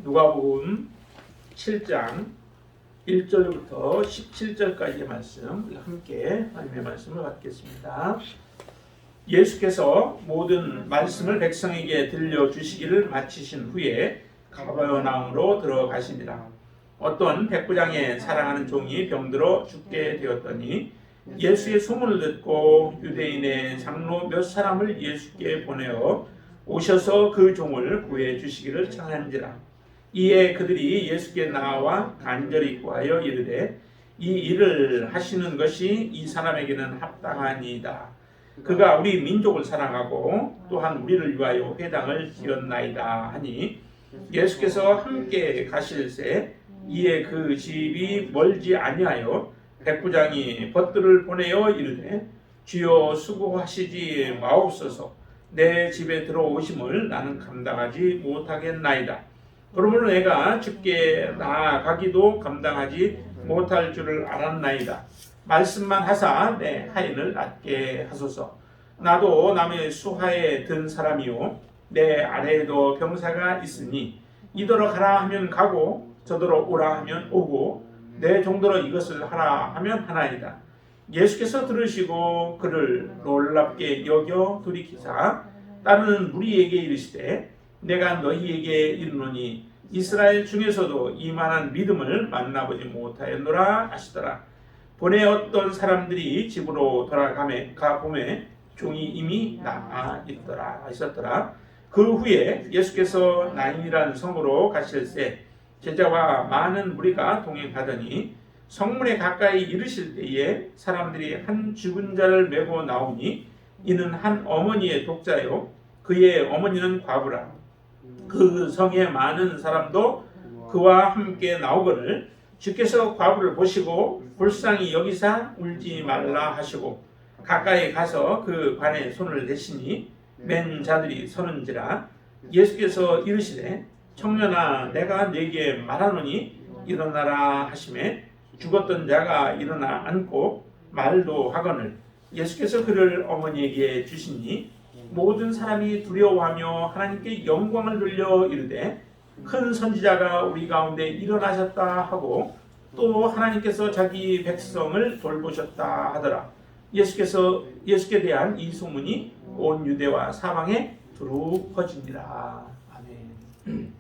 누가복음 7장 1절부터 17절까지의 말씀, 우리 함께 하나님의 말씀을 받겠습니다. 예수께서 모든 말씀을 백성에게 들려주시기를 마치신 후에 가버나움으로 들어가시니라. 어떤 백부장의 사랑하는 종이 병들어 죽게 되었더니 예수의 소문을 듣고 유대인의 장로 몇 사람을 예수께 보내어 오셔서 그 종을 구해 주시기를 청한지라. 이에 그들이 예수께 나와 간절히 구하여 이르되 이 일을 하시는 것이 이 사람에게는 합당하니이다. 그가 우리 민족을 사랑하고 또한 우리를 위하여 회당을 지었나이다 하니 예수께서 함께 가실새 이에 그 집이 멀지 아니하여 백부장이 벗들을 보내어 이르되 주여 수고하시지 마옵소서. 내 집에 들어오심을 나는 감당하지 못하겠나이다. 그러므로 내가 주께 나아가기도 감당하지 못할 줄을 알았나이다. 말씀만 하사 내 하인을 낫게 하소서. 나도 남의 수하에 든 사람이요 내 아래에도 병사가 있으니 이더러 가라 하면 가고 저더러 오라 하면 오고 내 종더러 이것을 하라 하면 하나이다. 예수께서 들으시고 그를 놀랍게 여겨 돌이키사 다른 무리에게 이르시되 내가 너희에게 이르노니 이스라엘 중에서도 이만한 믿음을 만나보지 못하였노라 하시더라. 보내었던 사람들이 집으로 돌아가매 가보매 종이 이미 나아 있었더라. 그 후에 예수께서 나인이라는 성으로 가실새 제자와 많은 무리가 동행하더니 성문에 가까이 이르실 때에 사람들이 한 죽은 자를 메고 나오니 이는 한 어머니의 독자요 그의 어머니는 과부라. 그 성에 많은 사람도 그와 함께 나오거늘 주께서 과부를 보시고 불쌍히 여기사 울지 말라 하시고 가까이 가서 그 관에 손을 대시니 맨 자들이 서는지라. 예수께서 이르시되 청년아 내가 네게 말하노니 일어나라 하시매 죽었던 자가 일어나 앉고 말도 하거늘 예수께서 그를 어머니에게 주시니 모든 사람이 두려워하며 하나님께 영광을 돌려 이르되 큰 선지자가 우리 가운데 일어나셨다 하고 또 하나님께서 자기 백성을 돌보셨다 하더라. 예수께 대한 이 소문이 온 유대와 사방에 두루 퍼지니라. 아멘.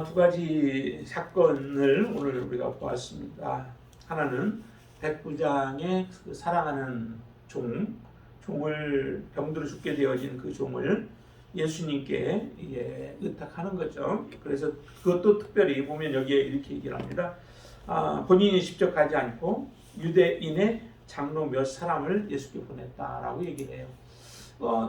두 가지 사건을 오늘 우리가 보았습니다. 하나는 백부장의 사랑하는 종을 병들어 죽게 되어진 그 종을 예수님께 의탁하는 거죠. 그래서 그것도 특별히 보면 여기에 이렇게 얘기를 합니다. 본인이 직접 가지 않고 유대인의 장로 몇 사람을 예수께 보냈다라고 얘기를 해요.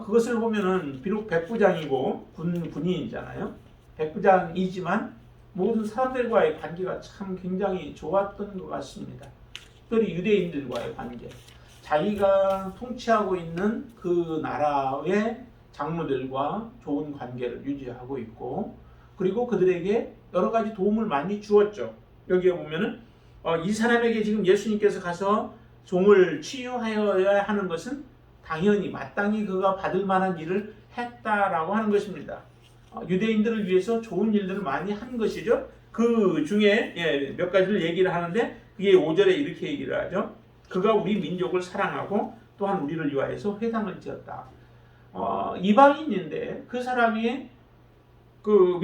그것을 보면은 비록 백부장이고 군인이잖아요. 백부장이지만 모든 사람들과의 관계가 참 굉장히 좋았던 것 같습니다. 특별히 유대인들과의 관계. 자기가 통치하고 있는 그 나라의 장로들과 좋은 관계를 유지하고 있고 그리고 그들에게 여러 가지 도움을 많이 주었죠. 여기에 보면은 이 사람에게 지금 예수님께서 가서 종을 치유하여야 하는 것은 당연히 마땅히 그가 받을 만한 일을 했다라고 하는 것입니다. 유대인들을 위해서 좋은 일들을 많이 한 것이죠. 그 중에 몇 가지를 얘기를 하는데 그게 5절에 이렇게 얘기를 하죠. 그가 우리 민족을 사랑하고 또한 우리를 위하여서 회당을 지었다. 이방인인데 그 사람이 그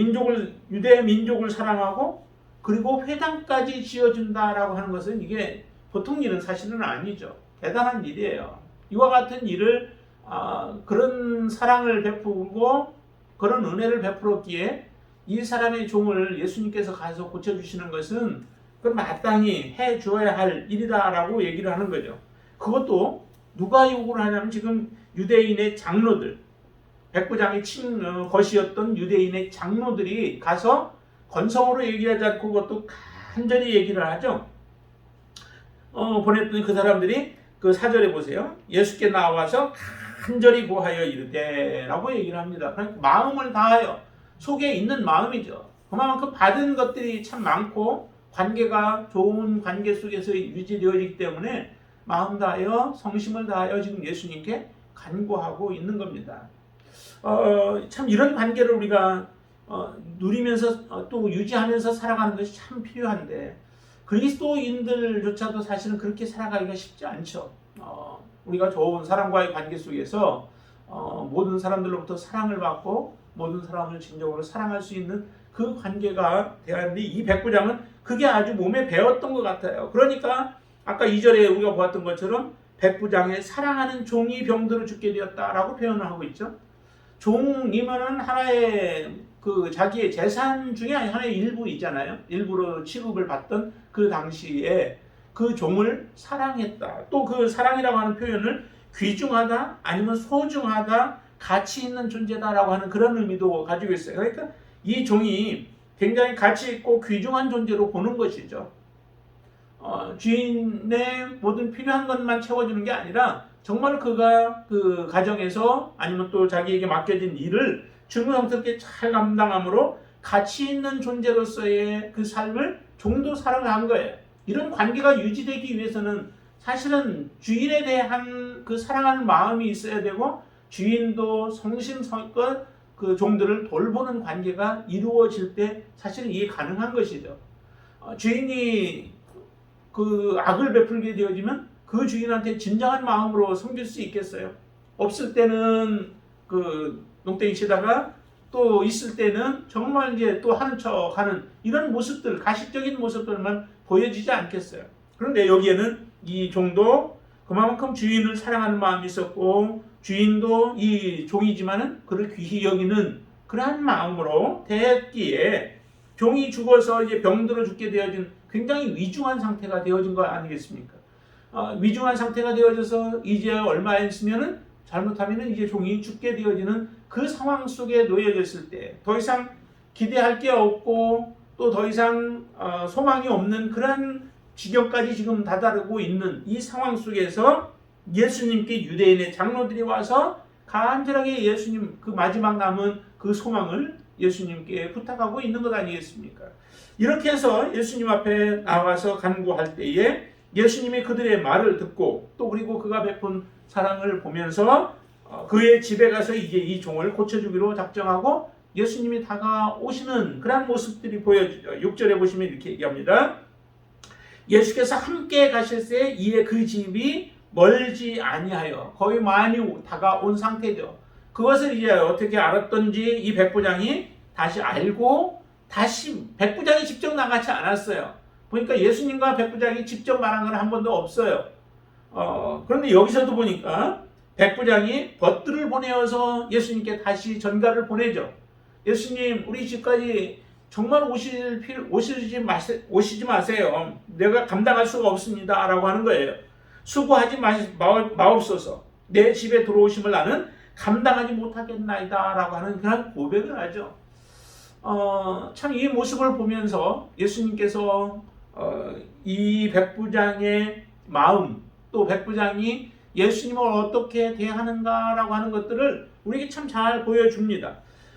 유대 민족을 사랑하고 그리고 회당까지 지어준다라고 하는 것은 이게 보통 일은 사실은 아니죠. 대단한 일이에요. 이와 같은 일을 그런 사랑을 베푸고 그런 은혜를 베풀었기에 이 사람의 종을 예수님께서 가서 고쳐주시는 것은 그럼 마땅히 해줘야 할 일이다라고 얘기를 하는 거죠. 그것도 누가 요구를 하냐면 지금 유대인의 장로들, 백부장이 친 것이었던 유대인의 장로들이 가서 건성으로 얘기하지 않고 그것도 간절히 얘기를 하죠. 보냈더니 그 사람들이 그 4절에 보세요. 예수께 나와서 간절히 구하여 이르되 라고 얘기를 합니다. 그러니까 마음을 다하여 속에 있는 마음이죠. 그만큼 받은 것들이 참 많고 관계가 좋은 관계 속에서 유지되어지기 때문에 마음 다하여 성심을 다하여 지금 예수님께 간구하고 있는 겁니다. 참 이런 관계를 우리가 누리면서 또 유지하면서 살아가는 것이 참 필요한데 그리스도인들조차도 사실은 그렇게 살아가기가 쉽지 않죠. 우리가 좋은 사람과의 관계 속에서 모든 사람들로부터 사랑을 받고 모든 사람을 진정으로 사랑할 수 있는 그 관계가 되어야 하는데 이 백부장은 그게 아주 몸에 배었던 것 같아요. 그러니까 아까 2절에 우리가 보았던 것처럼 백부장의 사랑하는 종이 병들어 죽게 되었다라고 표현을 하고 있죠. 종이면은 하나의 그 자기의 재산 중에 하나의 일부이잖아요. 일부로 취급을 받던 그 당시에 그 종을 사랑했다. 또 그 사랑이라고 하는 표현을 귀중하다 아니면 소중하다 가치 있는 존재다라고 하는 그런 의미도 가지고 있어요. 그러니까 이 종이 굉장히 가치 있고 귀중한 존재로 보는 것이죠. 주인의 모든 필요한 것만 채워주는 게 아니라 정말 그가 그 가정에서 아니면 또 자기에게 맡겨진 일을 중성스럽게 잘 감당함으로 가치 있는 존재로서의 그 삶을 종도 살아간 거예요. 이런 관계가 유지되기 위해서는 사실은 주인에 대한 그 사랑하는 마음이 있어야 되고 주인도 성심성의껏 그 종들을 돌보는 관계가 이루어질 때 사실은 이게 가능한 것이죠. 주인이 그 악을 베풀게 되어지면 그 주인한테 진정한 마음으로 섬길 수 있겠어요? 없을 때는 그 농땡이 치다가 또 있을 때는 정말 이제 또 하는 척 하는 이런 모습들, 가식적인 모습들만 보여지지 않겠어요? 그런데 여기에는 이 종도 그만큼 주인을 사랑하는 마음이 있었고 주인도 이 종이지만은 그를 귀히 여기는 그러한 마음으로 대했기에 종이 죽어서 이제 병들어 죽게 되어진 굉장히 위중한 상태가 되어진 거 아니겠습니까? 위중한 상태가 되어져서 이제 얼마 있으면은 잘못하면은 이제 종이 죽게 되어지는 그 상황 속에 놓여졌을 때 더 이상 기대할 게 없고 또 더 이상 소망이 없는 그런 지경까지 지금 다다르고 있는 이 상황 속에서 예수님께 유대인의 장로들이 와서 간절하게 예수님 그 마지막 남은 그 소망을 예수님께 부탁하고 있는 것 아니겠습니까? 이렇게 해서 예수님 앞에 나와서 간구할 때에 예수님이 그들의 말을 듣고 또 그리고 그가 베푼 사랑을 보면서 그의 집에 가서 이제 이 종을 고쳐주기로 작정하고 예수님이 다가오시는 그런 모습들이 보여지죠. 6절에 보시면 이렇게 얘기합니다. 예수께서 함께 가실새 이에 그 집이 멀지 아니하여 거의 많이 다가온 상태죠. 그것을 이제 어떻게 알았던지 이 백부장이 다시 알고 다시 백부장이 직접 나가지 않았어요. 보니까 예수님과 백부장이 직접 말한 건 한 번도 없어요. 그런데 여기서도 보니까 백부장이 벗들을 보내어서 예수님께 다시 전가를 보내죠. 예수님, 우리 집까지 정말 오시지 마세요. 내가 감당할 수가 없습니다. 라고 하는 거예요. 수고하지 마옵소서. 내 집에 들어오심을 나는 감당하지 못하겠나이다. 라고 하는 그런 고백을 하죠. 참 이 모습을 보면서 예수님께서 이 백부장의 마음, 또 백부장이 예수님을 어떻게 대하는가라고 하는 것들을 우리에게 참 잘 보여줍니다.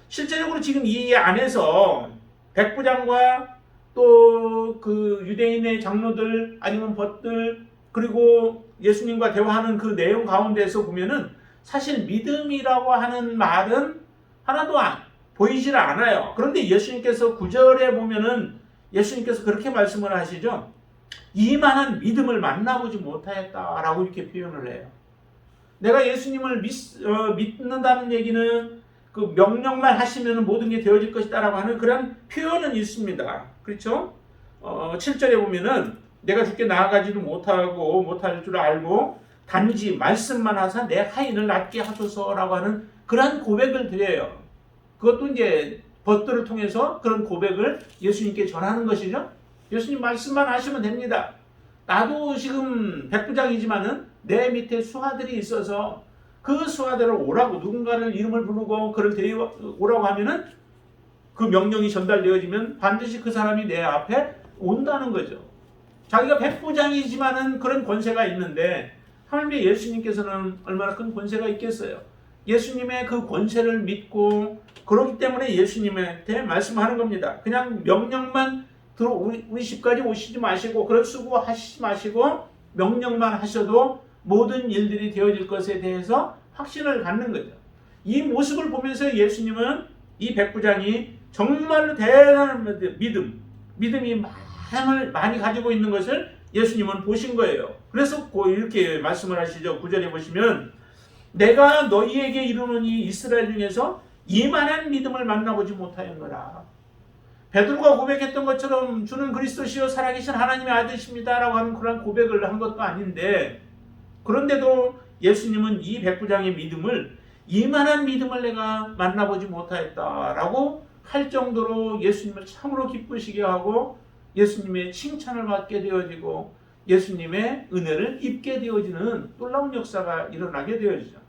실제적으로 지금 이 안에서 백부장과 또 그 유대인의 장로들 아니면 벗들 그리고 예수님과 대화하는 그 내용 가운데서 보면은 사실 믿음이라고 하는 말은 하나도 보이질 않아요. 그런데 예수님께서 9절에 보면은 예수님께서 그렇게 말씀을 하시죠. 이만한 믿음을 만나보지 못하였다라고 이렇게 표현을 해요. 내가 예수님을 믿는다는 얘기는 그 명령만 하시면 모든 게 되어질 것이다라고 하는 그런 표현은 있습니다. 그렇죠? 7절에 보면은 내가 주께 나아가지도 못할 줄 알고 단지 말씀만 하사 내 하인을 낫게 하소서라고 하는 그런 고백을 드려요. 그것도 이제 벗들을 통해서 그런 고백을 예수님께 전하는 것이죠. 예수님 말씀만 하시면 됩니다. 나도 지금 백부장이지만은 내 밑에 수하들이 있어서 그 수하들을 오라고 누군가를 이름을 부르고 그를 데려오라고 하면은 그 명령이 전달되어지면 반드시 그 사람이 내 앞에 온다는 거죠. 자기가 백부장이지만은 그런 권세가 있는데 하나님의 예수님께서는 얼마나 큰 권세가 있겠어요. 예수님의 그 권세를 믿고 그렇기 때문에 예수님한테 말씀하는 겁니다. 그냥 명령만 우리 집까지 오시지 마시고 그런 수고하시지 마시고 명령만 하셔도 모든 일들이 되어질 것에 대해서 확신을 갖는 거죠. 이 모습을 보면서 예수님은 이 백부장이 정말로 대단한 믿음이 많이 가지고 있는 것을 예수님은 보신 거예요. 그래서 이렇게 말씀을 하시죠. 9절에 보시면 내가 너희에게 이르노니 이스라엘 중에서 이만한 믿음을 만나보지 못하였노라. 베드로가 고백했던 것처럼 주는 그리스도시요 살아계신 하나님의 아들이십니다 라고 하는 그런 고백을 한 것도 아닌데, 그런데도 예수님은 이 백부장의 믿음을 이만한 믿음을 내가 만나보지 못하였다라고 할 정도로 예수님을 참으로 기쁘시게 하고 예수님의 칭찬을 받게 되어지고 예수님의 은혜를 입게 되어지는 놀라운 역사가 일어나게 되어지죠.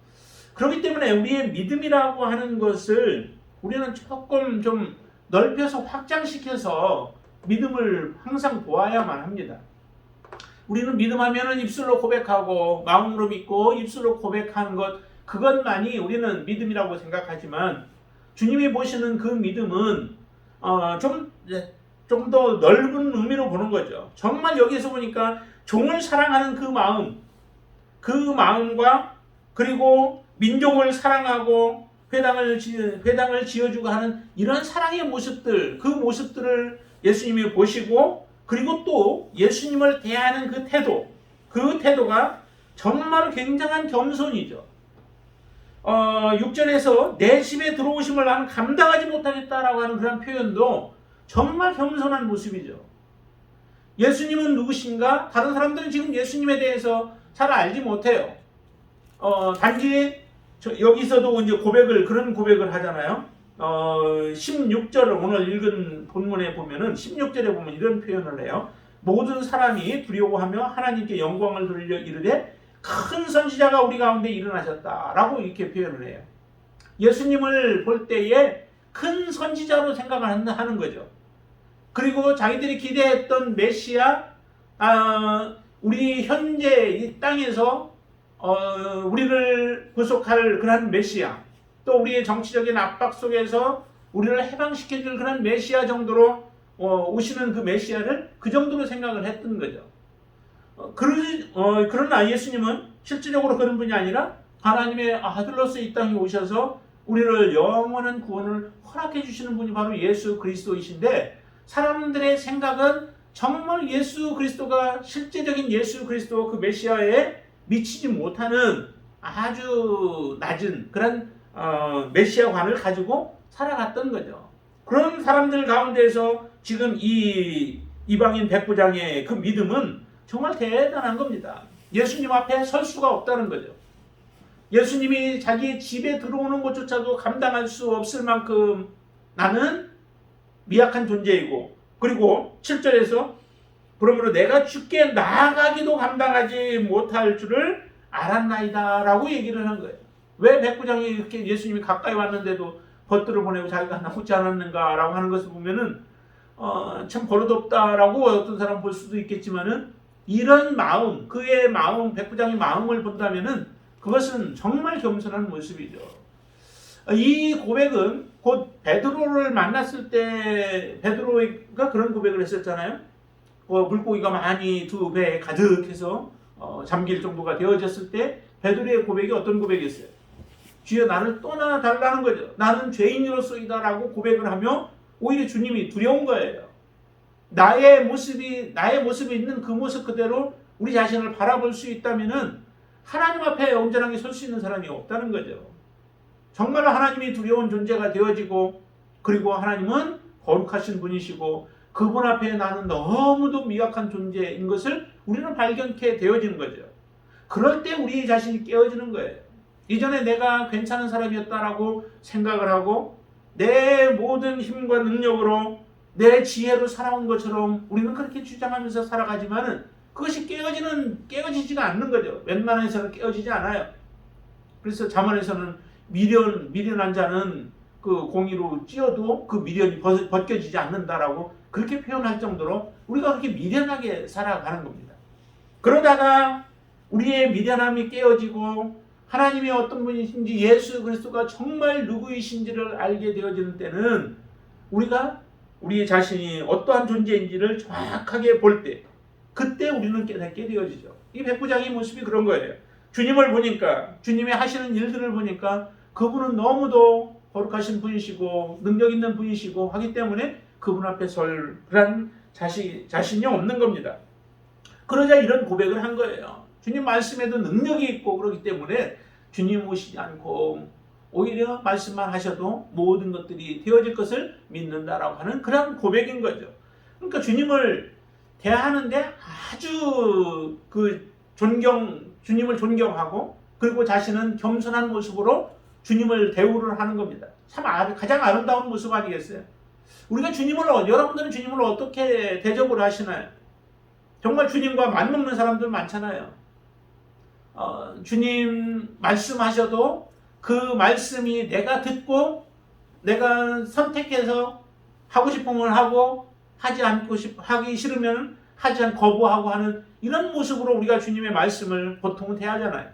그렇기 때문에 우리의 믿음이라고 하는 것을 우리는 조금 좀 넓혀서 확장시켜서 믿음을 항상 보아야만 합니다. 우리는 믿음하면은 입술로 고백하고 마음으로 믿고 입술로 고백하는 것, 그것만이 우리는 믿음이라고 생각하지만 주님이 보시는 그 믿음은 좀 더 넓은 의미로 보는 거죠. 정말 여기서 보니까 종을 사랑하는 그 마음과 그리고 민족을 사랑하고 회당을 지어주고 하는 이런 사랑의 모습들, 그 모습들을 예수님이 보시고, 그리고 또 예수님을 대하는 그 태도가 정말 굉장한 겸손이죠. 6절에서 내 집에 들어오심을 나는 감당하지 못하겠다라고 하는 그런 표현도 정말 겸손한 모습이죠. 예수님은 누구신가? 다른 사람들은 지금 예수님에 대해서 잘 알지 못해요. 단지 여기서도 이제 그런 고백을 하잖아요. 16절을 오늘 읽은 본문에 보면은 16절에 보면 이런 표현을 해요. 모든 사람이 두려워하며 하나님께 영광을 돌려 이르되 큰 선지자가 우리 가운데 일어나셨다라고 이렇게 표현을 해요. 예수님을 볼 때에 큰 선지자로 생각을 하는 거죠. 그리고 자기들이 기대했던 메시아, 우리 현재 이 땅에서 우리를 구속할 그런 메시아, 또 우리의 정치적인 압박 속에서 우리를 해방시켜줄 그런 메시아 정도로 오시는 그 메시아를 그 정도로 생각을 했던 거죠. 그러나 예수님은 실질적으로 그런 분이 아니라 하나님의 아들로서 이 땅에 오셔서 우리를 영원한 구원을 허락해 주시는 분이 바로 예수 그리스도이신데, 사람들의 생각은 정말 예수 그리스도가 실제적인 예수 그리스도 그 메시아에 미치지 못하는 아주 낮은 그런 메시아관을 가지고 살아갔던 거죠. 그런 사람들 가운데서 지금 이 이방인 백부장의 그 믿음은 정말 대단한 겁니다. 예수님 앞에 설 수가 없다는 거죠. 예수님이 자기 집에 들어오는 것조차도 감당할 수 없을 만큼 나는 미약한 존재이고, 그리고 7절에서 그러므로 내가 주께 나아가기도 감당하지 못할 줄을 알았나이다 라고 얘기를 한 거예요. 왜 백부장이 이렇게 예수님이 가까이 왔는데도 벗들을 보내고 자기가 나오지 않았는가 라고 하는 것을 보면은 참 버릇없다라고 어떤 사람 볼 수도 있겠지만은, 이런 마음, 그의 마음, 백부장의 마음을 본다면은 그것은 정말 겸손한 모습이죠. 이 고백은 곧 베드로를 만났을 때 베드로가 그런 고백을 했었잖아요. 물고기가 많이 두 배에 가득해서 잠길 정도가 되어졌을 때 베드로의 고백이 어떤 고백이었어요? 주여 나를 떠나달라는 거죠. 나는 죄인으로서이다라고 고백을 하며 오히려 주님이 두려운 거예요. 나의 모습이 있는 그 모습 그대로 우리 자신을 바라볼 수 있다면은 하나님 앞에 온전하게 설 수 있는 사람이 없다는 거죠. 정말 하나님이 두려운 존재가 되어지고, 그리고 하나님은 거룩하신 분이시고 그분 앞에 나는 너무도 미약한 존재인 것을 우리는 발견케 되어지는 거죠. 그럴 때 우리 자신이 깨어지는 거예요. 이전에 내가 괜찮은 사람이었다라고 생각을 하고 내 모든 힘과 능력으로 내 지혜로 살아온 것처럼 우리는 그렇게 주장하면서 살아가지만은 그것이 깨어지지가 않는 거죠. 웬만해서는 깨어지지 않아요. 그래서 잠언에서는 미련한 자는 그 공의로 찧어도 그 미련이 벗겨지지 않는다라고 그렇게 표현할 정도로 우리가 그렇게 미련하게 살아가는 겁니다. 그러다가 우리의 미련함이 깨어지고 하나님이 어떤 분이신지 예수 그리스도가 정말 누구이신지를 알게 되어지는 때는 우리가 우리 자신이 어떠한 존재인지를 정확하게 볼 때, 그때 우리는 깨닫게 되어지죠. 이 백부장의 모습이 그런 거예요. 주님을 보니까, 주님이 하시는 일들을 보니까 그분은 너무도 거룩하신 분이시고 능력 있는 분이시고 하기 때문에 그분 앞에 설 그런 자신이 없는 겁니다. 그러자 이런 고백을 한 거예요. 주님 말씀에도 능력이 있고 그렇기 때문에 주님 오시지 않고 오히려 말씀만 하셔도 모든 것들이 되어질 것을 믿는다라고 하는 그런 고백인 거죠. 그러니까 주님을 대하는데 아주 주님을 존경하고 그리고 자신은 겸손한 모습으로 주님을 대우를 하는 겁니다. 참 가장 아름다운 모습 아니겠어요? 우리가 여러분들은 주님을 어떻게 대접을 하시나요? 정말 주님과 맞먹는 사람들 많잖아요. 주님 말씀하셔도 그 말씀이 내가 듣고 내가 선택해서 하고 싶으면 하고 하기 싫으면 하지 않고 거부하고 하는 이런 모습으로 우리가 주님의 말씀을 보통은 대하잖아요.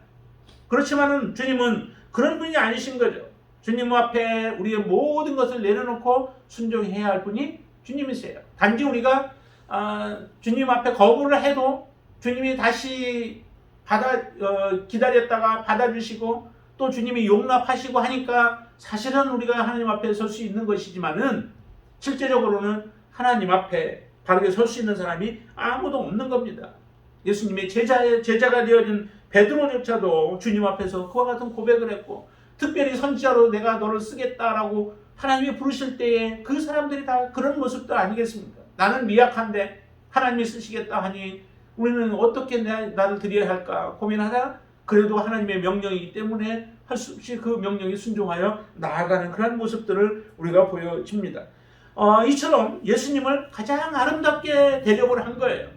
그렇지만은 주님은 그런 분이 아니신 거죠. 주님 앞에 우리의 모든 것을 내려놓고 순종해야 할 분이 주님이세요. 단지 우리가 주님 앞에 거부를 해도 주님이 다시 기다렸다가 받아주시고 또 주님이 용납하시고 하니까 사실은 우리가 하나님 앞에 설 수 있는 것이지만은 실제적으로는 하나님 앞에 바르게 설 수 있는 사람이 아무도 없는 겁니다. 예수님의 제자가 되어진 베드로조차도 주님 앞에서 그와 같은 고백을 했고 특별히 선지자로 내가 너를 쓰겠다라고 하나님이 부르실 때에 그 사람들이 다 그런 모습들 아니겠습니까? 나는 미약한데 하나님이 쓰시겠다 하니 우리는 어떻게 나를 드려야 할까 고민하다 그래도 하나님의 명령이기 때문에 할 수 없이 그 명령에 순종하여 나아가는 그런 모습들을 우리가 보여집니다. 이처럼 예수님을 가장 아름답게 대접을 한 거예요.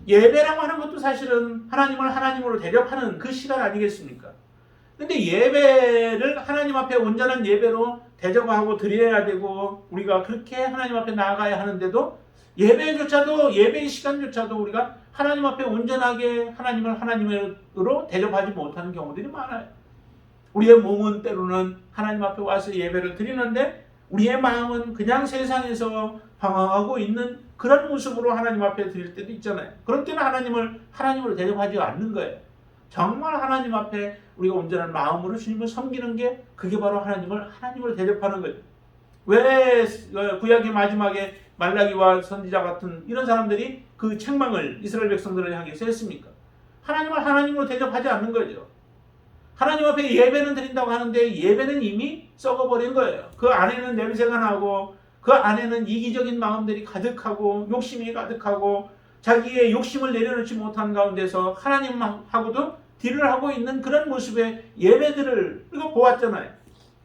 예배라고 하는 것도 사실은 하나님을 하나님으로 대접하는 그 시간 아니겠습니까? 근데 예배를 하나님 앞에 온전한 예배로 대접하고 드려야 되고 우리가 그렇게 하나님 앞에 나아가야 하는데도 예배의 시간조차도 우리가 하나님 앞에 온전하게 하나님을 하나님으로 대접하지 못하는 경우들이 많아요. 우리의 몸은 때로는 하나님 앞에 와서 예배를 드리는데 우리의 마음은 그냥 세상에서 방황하고 있는 그런 모습으로 하나님 앞에 드릴 때도 있잖아요. 그럴 때는 하나님으로 대접하지 않는 거예요. 정말 하나님 앞에 우리가 온전한 마음으로 주님을 섬기는 게 그게 바로 하나님을 대접하는 거죠. 왜 구약의 마지막에 말라기와 선지자 같은 이런 사람들이 그 책망을 이스라엘 백성들을 향해서 했습니까? 하나님을 하나님으로 대접하지 않는 거죠. 하나님 앞에 예배는 드린다고 하는데 예배는 이미 썩어버린 거예요. 그 안에는 냄새가 나고 그 안에는 이기적인 마음들이 가득하고 욕심이 가득하고 자기의 욕심을 내려놓지 못한 가운데서 하나님하고도 딜을 하고 있는 그런 모습의 예배들을 우리가 보았잖아요.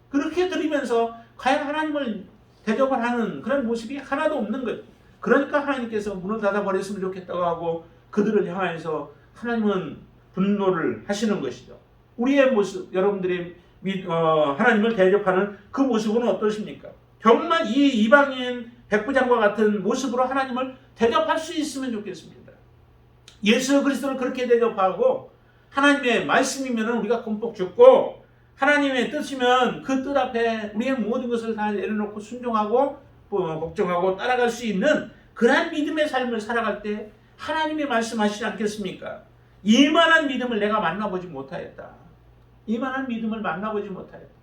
그렇게 드리면서 과연 하나님을 대접을 하는 그런 모습이 하나도 없는 거예요. 그러니까 하나님께서 문을 닫아버렸으면 좋겠다고 하고 그들을 향해서 하나님은 분노를 하시는 것이죠. 우리의 모습, 여러분들이 하나님을 대접하는 그 모습은 어떠십니까? 정말 이 이방인 백부장과 같은 모습으로 하나님을 대접할 수 있으면 좋겠습니다. 예수 그리스도를 그렇게 대접하고 하나님의 말씀이면 우리가 흠뻑 죽고 하나님의 뜻이면 그 뜻 앞에 우리의 모든 것을 다 내려놓고 순종하고 복종하고 따라갈 수 있는 그러한 믿음의 삶을 살아갈 때 하나님이 말씀하시지 않겠습니까? 이만한 믿음을 내가 만나보지 못하였다. 이만한 믿음을 만나보지 못하였다.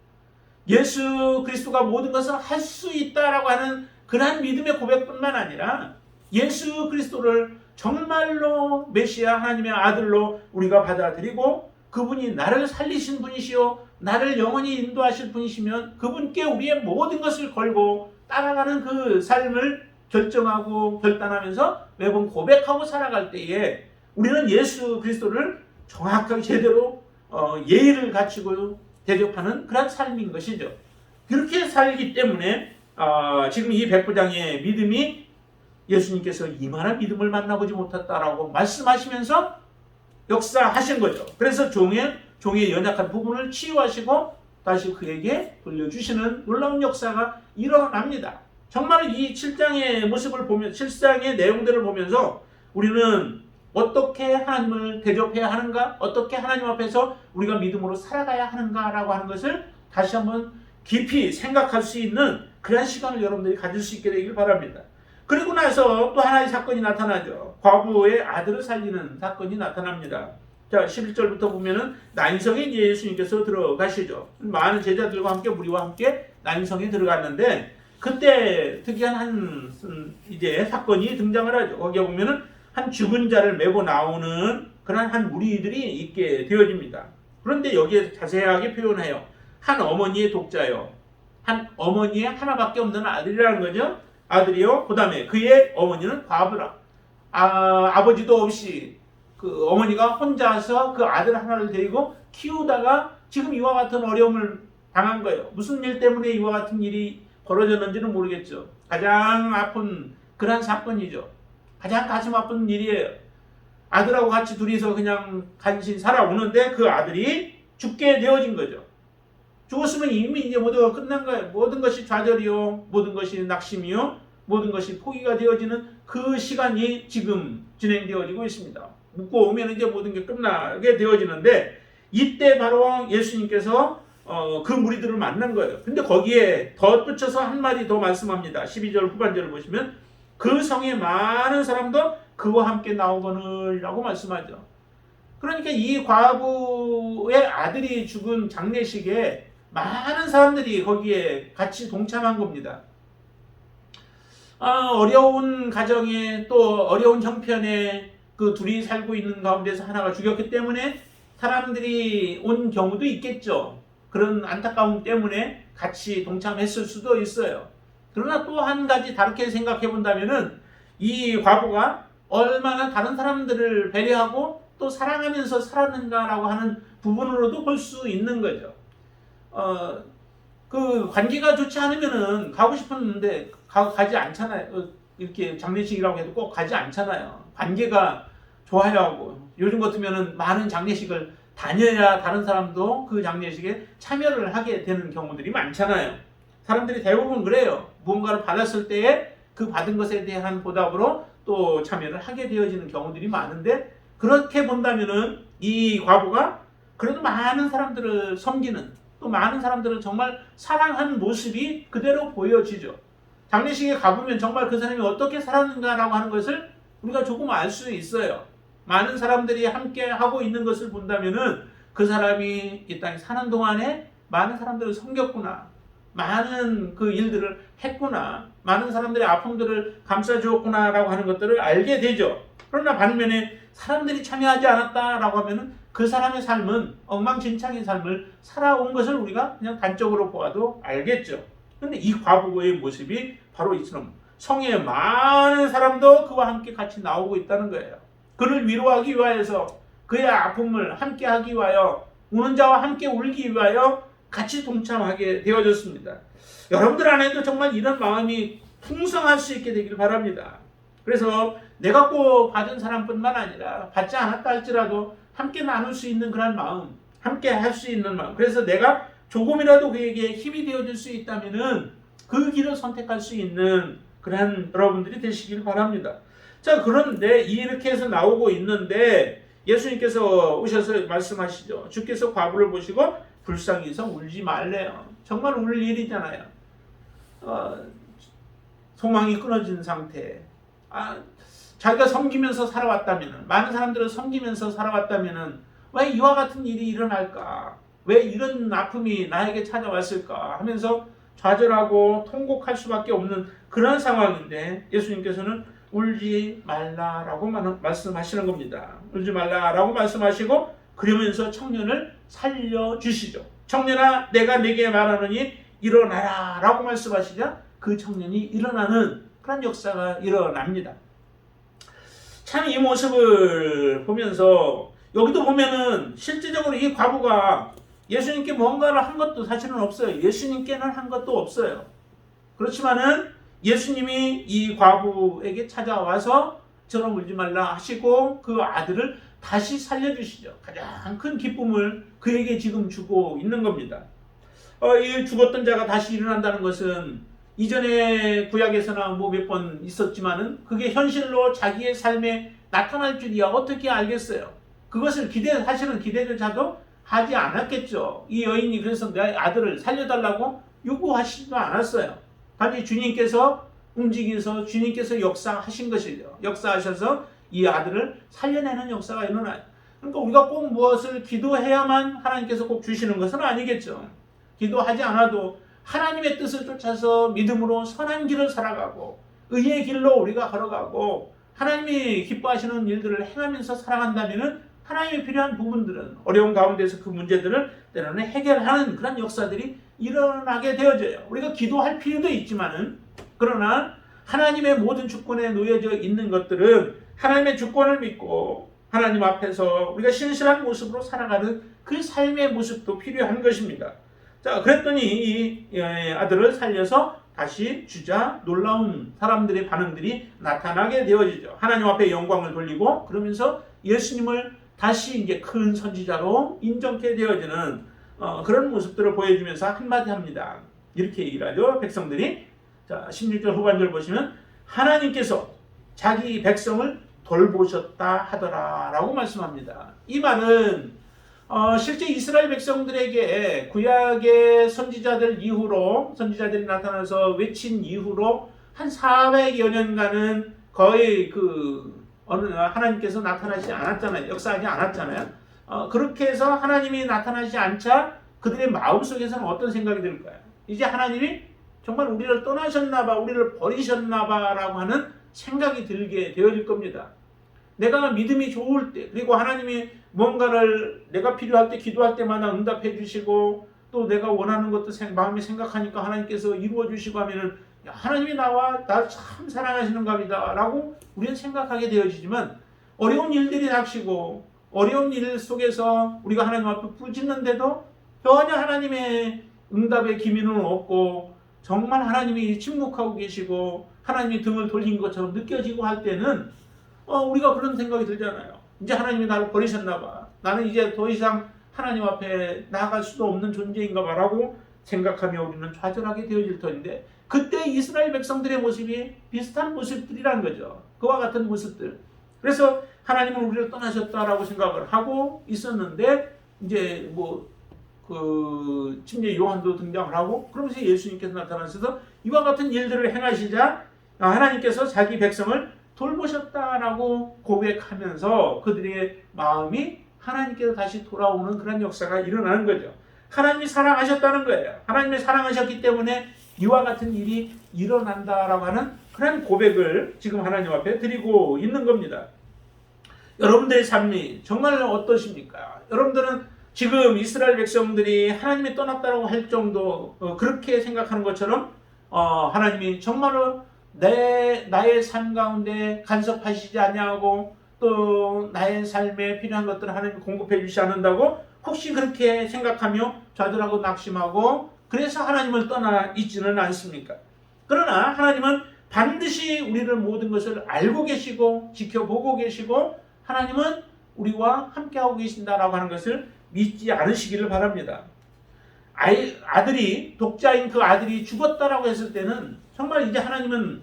예수 그리스도가 모든 것을 할 수 있다라고 하는 그러한 믿음의 고백뿐만 아니라 예수 그리스도를 정말로 메시아 하나님의 아들로 우리가 받아들이고 그분이 나를 살리신 분이시요 나를 영원히 인도하실 분이시면 그분께 우리의 모든 것을 걸고 따라가는 그 삶을 결정하고 결단하면서 매번 고백하고 살아갈 때에 우리는 예수 그리스도를 정확하게 제대로 예의를 갖추고 대접하는 그런 삶인 것이죠. 그렇게 살기 때문에 지금 이 백부장의 믿음이 예수님께서 이만한 믿음을 만나보지 못했다라고 말씀하시면서 역사하신 거죠. 그래서 종의 연약한 부분을 치유하시고 다시 그에게 돌려주시는 놀라운 역사가 일어납니다. 정말 이 7장의 모습을 보면 7장의 내용들을 보면서 우리는 어떻게 하나님을 대접해야 하는가? 어떻게 하나님 앞에서 우리가 믿음으로 살아가야 하는가라고 하는 것을 다시 한번 깊이 생각할 수 있는 그런 시간을 여러분들이 가질 수 있게 되길 바랍니다. 그리고 나서 또 하나의 사건이 나타나죠. 과부의 아들을 살리는 사건이 나타납니다. 자, 11절부터 보면은 난성에 이제 예수님께서 들어가시죠. 많은 제자들과 함께 무리와 함께 난성에 들어갔는데 그때 특이한 한 이제 사건이 등장을 하죠. 거기에 보면은 한 죽은 자를 메고 나오는 그런 한 무리들이 있게 되어집니다. 그런데 여기에 자세하게 표현해요. 한 어머니의 독자요. 한 어머니의 하나밖에 없는 아들이라는 거죠. 아들이요. 그 다음에 그의 어머니는 과부라. 아버지도 없이 그 어머니가 혼자서 그 아들 하나를 데리고 키우다가 지금 이와 같은 어려움을 당한 거예요. 무슨 일 때문에 이와 같은 일이 벌어졌는지는 모르겠죠. 가장 아픈 그런 사건이죠. 가장 가슴 아픈 일이에요. 아들하고 같이 둘이서 그냥 간신히 살아오는데 그 아들이 죽게 되어진 거죠. 죽었으면 이미 이제 모두가 끝난 거예요. 모든 것이 좌절이요, 모든 것이 낙심이요, 모든 것이 포기가 되어지는 그 시간이 지금 진행되어지고 있습니다. 묻고 오면 이제 모든 게 끝나게 되어지는데 이때 바로 예수님께서 그 무리들을 만난 거예요. 근데 거기에 덧붙여서 한마디 더 말씀합니다. 12절 후반절을 보시면 그 성에 많은 사람도 그와 함께 나오거늘이라고 말씀하죠. 그러니까 이 과부의 아들이 죽은 장례식에 많은 사람들이 거기에 같이 동참한 겁니다. 어려운 가정에 또 어려운 형편에 그 둘이 살고 있는 가운데서 하나가 죽였기 때문에 사람들이 온 경우도 있겠죠. 그런 안타까움 때문에 같이 동참했을 수도 있어요. 그러나 또 한 가지 다르게 생각해 본다면은 이 과부가 얼마나 다른 사람들을 배려하고 또 사랑하면서 살았는가라고 하는 부분으로도 볼 수 있는 거죠. 그 관계가 좋지 않으면은 가고 싶었는데 가지 않잖아요. 이렇게 장례식이라고 해도 꼭 가지 않잖아요. 관계가 좋아야 하고 요즘 같으면은 많은 장례식을 다녀야 다른 사람도 그 장례식에 참여를 하게 되는 경우들이 많잖아요. 사람들이 대부분 그래요. 무언가를 받았을 때에 그 받은 것에 대한 보답으로 또 참여를 하게 되어지는 경우들이 많은데 그렇게 본다면은 이 과부가 그래도 많은 사람들을 섬기는 또 많은 사람들을 정말 사랑하는 모습이 그대로 보여지죠. 장례식에 가보면 정말 그 사람이 어떻게 살았는가라고 하는 것을 우리가 조금 알 수 있어요. 많은 사람들이 함께 하고 있는 것을 본다면은 그 사람이 이 땅에 사는 동안에 많은 사람들을 섬겼구나. 많은 그 일들을 했구나. 많은 사람들의 아픔들을 감싸주었구나라고 하는 것들을 알게 되죠. 그러나 반면에 사람들이 참여하지 않았다라고 하면은 그 사람의 삶은 엉망진창의 삶을 살아온 것을 우리가 그냥 단적으로 보아도 알겠죠. 그런데 이 과부의 모습이 바로 이처럼 성에 많은 사람도 그와 함께 같이 나오고 있다는 거예요. 그를 위로하기 위하여서 그의 아픔을 함께 하기 위하여 우는 자와 함께 울기 위하여 같이 동참하게 되어졌습니다. 여러분들 안에도 정말 이런 마음이 풍성할 수 있게 되길 바랍니다. 그래서 내가 꼭 받은 사람뿐만 아니라 받지 않았다 할지라도 함께 나눌 수 있는 그런 마음, 함께 할 수 있는 마음. 그래서 내가 조금이라도 그에게 힘이 되어줄 수 있다면은 그 길을 선택할 수 있는 그런 여러분들이 되시길 바랍니다. 자, 그런데 이렇게 해서 나오고 있는데 예수님께서 오셔서 말씀하시죠. 주께서 과부를 보시고 불쌍히 여서 울지 말래요. 정말 울 일이잖아요. 소망이 끊어진 상태. 자기가 섬기면서 살아왔다면, 많은 사람들을 섬기면서 살아왔다면 왜 이와 같은 일이 일어날까? 왜 이런 아픔이 나에게 찾아왔을까? 하면서 좌절하고 통곡할 수밖에 없는 그런 상황인데 예수님께서는 울지 말라라고 말씀하시는 겁니다. 울지 말라라고 말씀하시고 그러면서 청년을 살려주시죠. 청년아 내가 네게 말하노니 일어나라 라고 말씀하시자 그 청년이 일어나는 그런 역사가 일어납니다. 참 이 모습을 보면서 여기도 보면은 실질적으로 이 과부가 예수님께 뭔가를 한 것도 사실은 없어요. 예수님께는 한 것도 없어요. 그렇지만은 예수님이 이 과부에게 찾아와서 저런 울지 말라 하시고 그 아들을 다시 살려주시죠. 가장 큰 기쁨을 그에게 지금 주고 있는 겁니다. 이 죽었던 자가 다시 일어난다는 것은 이전에 구약에서나 뭐 몇 번 있었지만은 그게 현실로 자기의 삶에 나타날 줄이야 어떻게 알겠어요. 그것을 사실은 기대조차도 하지 않았겠죠. 이 여인이 그래서 내 아들을 살려달라고 요구하시지도 않았어요. 단지 주님께서 움직여서 주님께서 역사하신 것이죠. 역사하셔서 이 아들을 살려내는 역사가 일어나요. 그러니까 우리가 꼭 무엇을 기도해야만 하나님께서 꼭 주시는 것은 아니겠죠. 기도하지 않아도 하나님의 뜻을 쫓아서 믿음으로 선한 길을 살아가고 의의 길로 우리가 걸어가고 하나님이 기뻐하시는 일들을 행하면서 살아간다면 하나님이 필요한 부분들은 어려운 가운데서 그 문제들을 때로는 해결하는 그런 역사들이 일어나게 되어져요. 우리가 기도할 필요도 있지만은 그러나 하나님의 모든 주권에 놓여져 있는 것들은 하나님의 주권을 믿고 하나님 앞에서 우리가 신실한 모습으로 살아가는 그 삶의 모습도 필요한 것입니다. 자, 그랬더니 이 아들을 살려서 다시 주자 놀라운 사람들의 반응들이 나타나게 되어지죠. 하나님 앞에 영광을 돌리고 그러면서 예수님을 다시 이제 큰 선지자로 인정케 되어지는 그런 모습들을 보여주면서 한마디 합니다. 이렇게 얘기를 하죠. 백성들이. 자, 16절 후반절 보시면 하나님께서 자기 백성을 돌보셨다 하더라 라고 말씀합니다. 이 말은 실제 이스라엘 백성들에게 구약의 선지자들 이후로 선지자들이 나타나서 외친 이후로 한 400여 년간은 거의 어느 하나님께서 나타나지 않았잖아요. 역사하지 않았잖아요. 그렇게 해서 하나님이 나타나지 않자 그들의 마음속에서는 어떤 생각이 들까요? 이제 하나님이 정말 우리를 떠나셨나봐, 우리를 버리셨나봐 라고 하는 생각이 들게 되어질 겁니다. 내가 믿음이 좋을 때, 그리고 하나님이 뭔가를 내가 필요할 때 기도할 때마다 응답해 주시고 또 내가 원하는 것도 마음에 생각하니까 하나님께서 이루어 주시고 하면은 하나님이 나를 참 사랑하시는가 보다 라고 우리는 생각하게 되어지지만 어려운 일들이 닥치고 어려운 일 속에서 우리가 하나님 앞에 부르짖는데도 전혀 하나님의 응답의 기미는 없고 정말 하나님이 침묵하고 계시고 하나님이 등을 돌린 것처럼 느껴지고 할 때는 우리가 그런 생각이 들잖아요. 이제 하나님이 나를 버리셨나 봐. 나는 이제 더 이상 하나님 앞에 나아갈 수도 없는 존재인가 봐 라고 생각하며 우리는 좌절하게 되어질 터인데 그때 이스라엘 백성들의 모습이 비슷한 모습들이란 거죠. 그와 같은 모습들. 그래서 하나님은 우리를 떠나셨다라고 생각을 하고 있었는데 이제 침례 요한도 등장을 하고 그러면서 예수님께서 나타나셔서 이와 같은 일들을 행하시자 하나님께서 자기 백성을 돌보셨다라고 고백하면서 그들의 마음이 하나님께서 다시 돌아오는 그런 역사가 일어나는 거죠. 하나님이 사랑하셨다는 거예요. 하나님이 사랑하셨기 때문에 이와 같은 일이 일어난다라고 하는 그런 고백을 지금 하나님 앞에 드리고 있는 겁니다. 여러분들의 삶이 정말 어떠십니까? 여러분들은 지금 이스라엘 백성들이 하나님이 떠났다고 할 정도 그렇게 생각하는 것처럼 하나님이 정말로 나의 삶 가운데 간섭하시지 아니하고 또 나의 삶에 필요한 것들을 하나님이 공급해 주시지 않는다고 혹시 그렇게 생각하며 좌절하고 낙심하고 그래서 하나님을 떠나 있지는 않습니까? 그러나 하나님은 반드시 우리를 모든 것을 알고 계시고 지켜보고 계시고 하나님은 우리와 함께하고 계신다라고 하는 것을 믿지 않으시기를 바랍니다. 독자인 그 아들이 죽었다라고 했을 때는 정말 이제 하나님은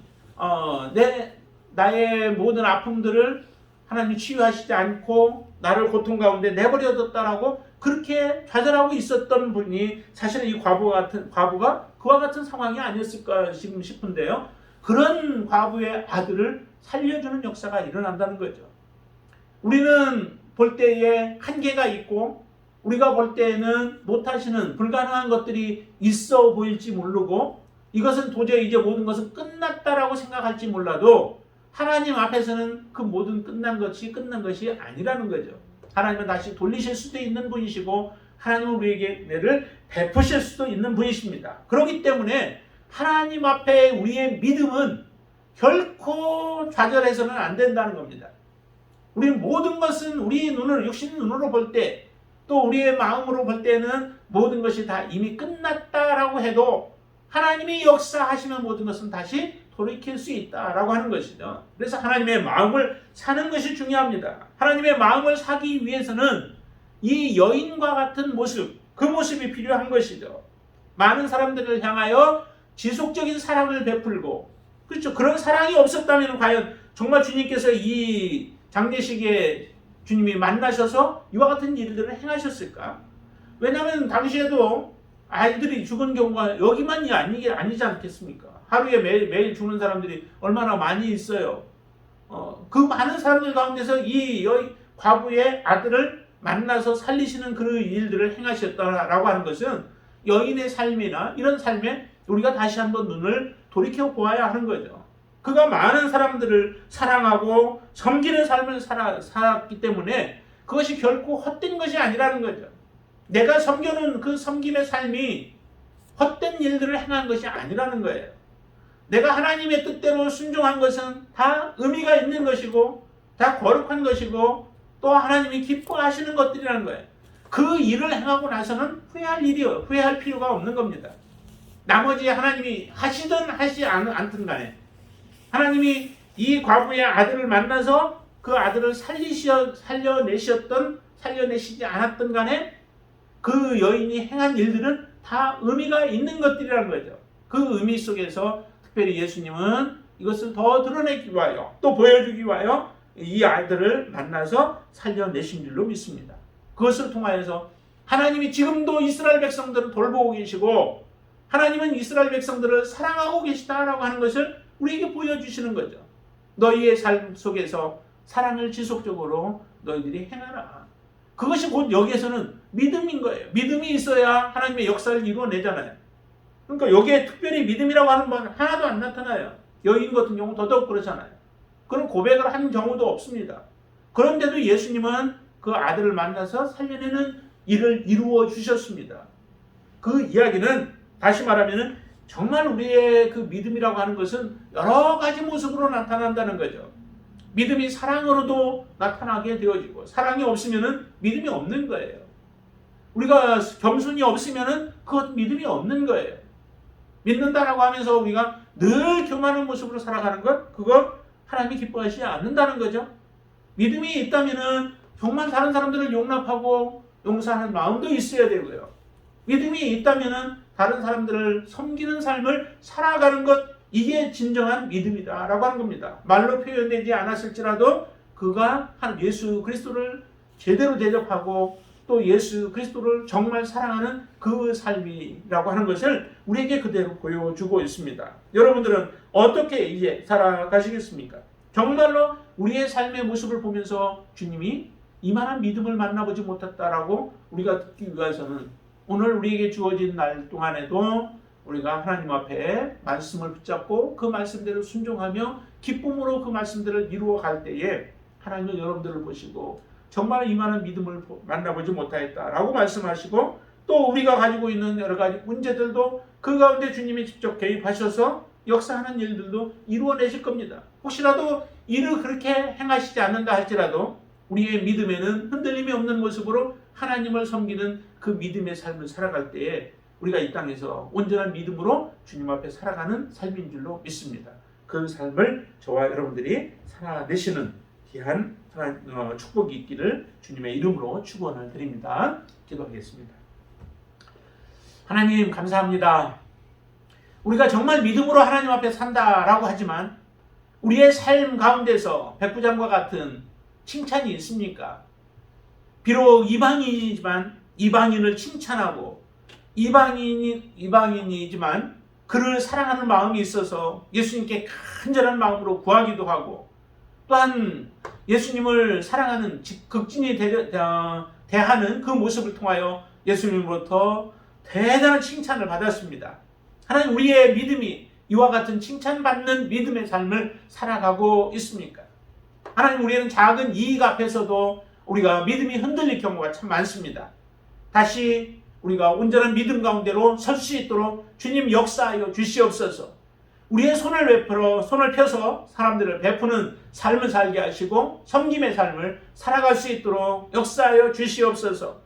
나의 모든 아픔들을 하나님이 치유하시지 않고 나를 고통 가운데 내버려뒀다라고 그렇게 좌절하고 있었던 분이 사실은 이 과부가 그와 같은 상황이 아니었을까 싶은데요. 그런 과부의 아들을 살려주는 역사가 일어난다는 거죠. 우리는 볼 때에 한계가 있고 우리가 볼 때에는 못하시는 불가능한 것들이 있어 보일지 모르고 이것은 도저히 이제 모든 것은 끝났다라고 생각할지 몰라도 하나님 앞에서는 그 모든 끝난 것이 아니라는 거죠. 하나님은 다시 돌리실 수도 있는 분이시고 하나님은 우리에게 은혜를 베푸실 수도 있는 분이십니다. 그렇기 때문에 하나님 앞에 우리의 믿음은 결코 좌절해서는 안 된다는 겁니다. 우리는 모든 것은 우리 눈을 육신 눈으로 볼 때 또 우리의 마음으로 볼 때는 모든 것이 다 이미 끝났다라고 해도 하나님이 역사하시면 모든 것은 다시 돌이킬 수 있다라고 하는 것이죠. 그래서 하나님의 마음을 사는 것이 중요합니다. 하나님의 마음을 사기 위해서는 이 여인과 같은 모습, 그 모습이 필요한 것이죠. 많은 사람들을 향하여 지속적인 사랑을 베풀고 그렇죠. 그런 사랑이 없었다면 과연 정말 주님께서 이 장례식에 주님이 만나셔서 이와 같은 일들을 행하셨을까? 왜냐하면 당시에도 아이들이 죽은 경우가 여기만이 아니지 않겠습니까? 하루에 매일 죽는 사람들이 얼마나 많이 있어요. 그 많은 사람들 가운데서 이 과부의 아들을 만나서 살리시는 그 일들을 행하셨다라고 하는 것은 여인의 삶이나 이런 삶에 우리가 다시 한번 눈을 돌이켜 보아야 하는 거죠. 그가 많은 사람들을 사랑하고 섬기는 삶을 살았기 때문에 그것이 결코 헛된 것이 아니라는 거죠. 내가 섬겨놓은 그 섬김의 삶이 헛된 일들을 행한 것이 아니라는 거예요. 내가 하나님의 뜻대로 순종한 것은 다 의미가 있는 것이고 다 거룩한 것이고 또 하나님이 기뻐하시는 것들이라는 거예요. 그 일을 행하고 나서는 후회할 필요가 없는 겁니다. 나머지 하나님이 하시든 하지 않든 간에 하나님이 이 과부의 아들을 만나서 그 아들을 살려내시지 않았던 간에 그 여인이 행한 일들은 다 의미가 있는 것들이라는 거죠. 그 의미 속에서 특별히 예수님은 이것을 더 드러내기 위하여 또 보여주기 위하여 이 아들을 만나서 살려내신 줄로 믿습니다. 그것을 통하여서 하나님이 지금도 이스라엘 백성들을 돌보고 계시고 하나님은 이스라엘 백성들을 사랑하고 계시다라고 하는 것을 우리에게 보여주시는 거죠. 너희의 삶 속에서 사랑을 지속적으로 너희들이 행하라. 그것이 곧 여기에서는 믿음인 거예요. 믿음이 있어야 하나님의 역사를 이루어내잖아요. 그러니까 여기에 특별히 믿음이라고 하는 건 하나도 안 나타나요. 여인 같은 경우 더더욱 그렇잖아요. 그런 고백을 한 경우도 없습니다. 그런데도 예수님은 그 아들을 만나서 살려내는 일을 이루어 주셨습니다. 그 이야기는 다시 말하면 정말 우리의 그 믿음이라고 하는 것은 여러 가지 모습으로 나타난다는 거죠. 믿음이 사랑으로도 나타나게 되어지고 사랑이 없으면 믿음이 없는 거예요. 우리가 겸손이 없으면 그것 믿음이 없는 거예요. 믿는다라고 하면서 우리가 늘 교만한 모습으로 살아가는 것, 그거 하나님이 기뻐하시지 않는다는 거죠. 믿음이 있다면 정말 다른 사람들을 용납하고 용서하는 마음도 있어야 되고요. 믿음이 있다면 다른 사람들을 섬기는 삶을 살아가는 것, 이게 진정한 믿음이다라고 하는 겁니다. 말로 표현되지 않았을지라도 그가 한 예수 그리스도를 제대로 대접하고 또 예수 그리스도를 정말 사랑하는 그 삶이라고 하는 것을 우리에게 그대로 보여주고 있습니다. 여러분들은 어떻게 이제 살아가시겠습니까? 정말로 우리의 삶의 모습을 보면서 주님이 이만한 믿음을 만나보지 못했다라고 우리가 듣기 위해서는 오늘 우리에게 주어진 날 동안에도 우리가 하나님 앞에 말씀을 붙잡고 그 말씀대로 순종하며 기쁨으로 그 말씀들을 이루어갈 때에 하나님은 여러분들을 보시고 정말 이만한 믿음을 만나보지 못하였다라고 말씀하시고 또 우리가 가지고 있는 여러 가지 문제들도 그 가운데 주님이 직접 개입하셔서 역사하는 일들도 이루어내실 겁니다. 혹시라도 일을 그렇게 행하시지 않는다 할지라도 우리의 믿음에는 흔들림이 없는 모습으로 하나님을 섬기는 그 믿음의 삶을 살아갈 때에 우리가 이 땅에서 온전한 믿음으로 주님 앞에 살아가는 삶인 줄로 믿습니다. 그 삶을 저와 여러분들이 살아내시는 귀한 축복이 있기를 주님의 이름으로 축원을 드립니다. 기도하겠습니다. 하나님 감사합니다. 우리가 정말 믿음으로 하나님 앞에 산다라고 하지만 우리의 삶 가운데서 백부장과 같은 칭찬이 있습니까? 비록 이방인이지만 이방인을 칭찬하고 이방인이지만 그를 사랑하는 마음이 있어서 예수님께 간절한 마음으로 구하기도 하고 또한 예수님을 사랑하는 극진히 대하는 그 모습을 통하여 예수님으로부터 대단한 칭찬을 받았습니다. 하나님 우리의 믿음이 이와 같은 칭찬받는 믿음의 삶을 살아가고 있습니까? 하나님 우리는 작은 이익 앞에서도 우리가 믿음이 흔들릴 경우가 참 많습니다. 다시 우리가 온전한 믿음 가운데로 설 수 있도록 주님 역사하여 주시옵소서. 우리의 손을 펴서 사람들을 베푸는 삶을 살게 하시고 섬김의 삶을 살아갈 수 있도록 역사하여 주시옵소서.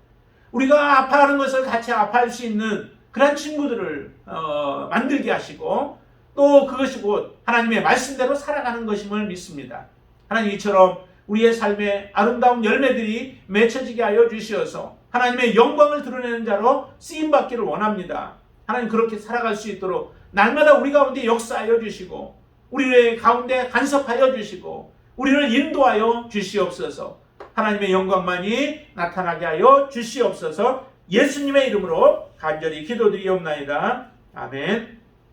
우리가 아파하는 것을 같이 아파할 수 있는 그런 친구들을 만들게 하시고 또 그것이 곧 하나님의 말씀대로 살아가는 것임을 믿습니다. 하나님 이처럼 우리의 삶에 아름다운 열매들이 맺혀지게 하여 주시어서 하나님의 영광을 드러내는 자로 쓰임받기를 원합니다. 하나님 그렇게 살아갈 수 있도록 날마다 우리 가운데 역사하여 주시고 우리의 가운데 간섭하여 주시고 우리를 인도하여 주시옵소서. 하나님의 영광만이 나타나게 하여 주시옵소서. 예수님의 이름으로 간절히 기도드리옵나이다. 아멘.